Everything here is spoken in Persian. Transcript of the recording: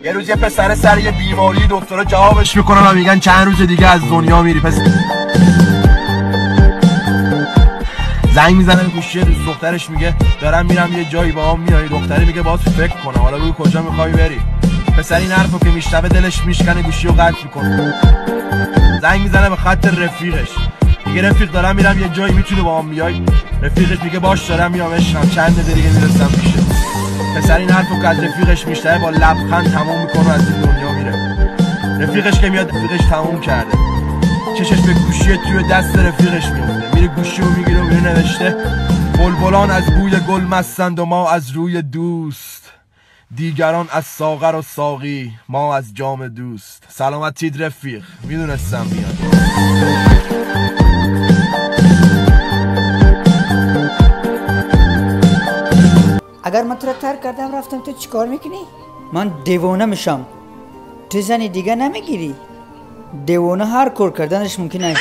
یه روز یه پسر سر یه بیماری دکترها جوابش میکنن و میگن چند روز دیگه از دنیا میری. پس زنگ میزنه به گوشی دوست دخترش میگه دارم میرم یه جایی با هم میای. دختری میگه باهات فکر کنم، حالا بگو کجا میخوای بری. پسر این حرفو که میشنوه دلش میشکنه، گوشی رو قطع میکنه. زنگ میزنه به خط رفیقش میگه رفیق دارم میرم یه جایی، میتونی با هم بیای؟ رفیقش میگه باش دارم میام عشقم، چند دقیقه دیگه میرسم پیشت. پسر این حرفو که از رفیقش میشنوه با لبخند تموم میکنه و از این دنیا میره. رفیقش که میاد رفیقش تموم کرده، چشش به گوشی توی دست رفیقش میفته. میره گوشی رو میگیره و میره نوشته بلبلان از بوی گل مستند و ما از روی دوست، دیگران از ساغر و ساقی ما از جام دوست. سلامتید رفیق، میدونستم میاد. اگر من تو را ترک کردم رفتم تو چیکار میکنی؟ من دیوانه میشم، تو زنی دیگه نمیگیری. دیوانه هر کار کردنش ممکنه.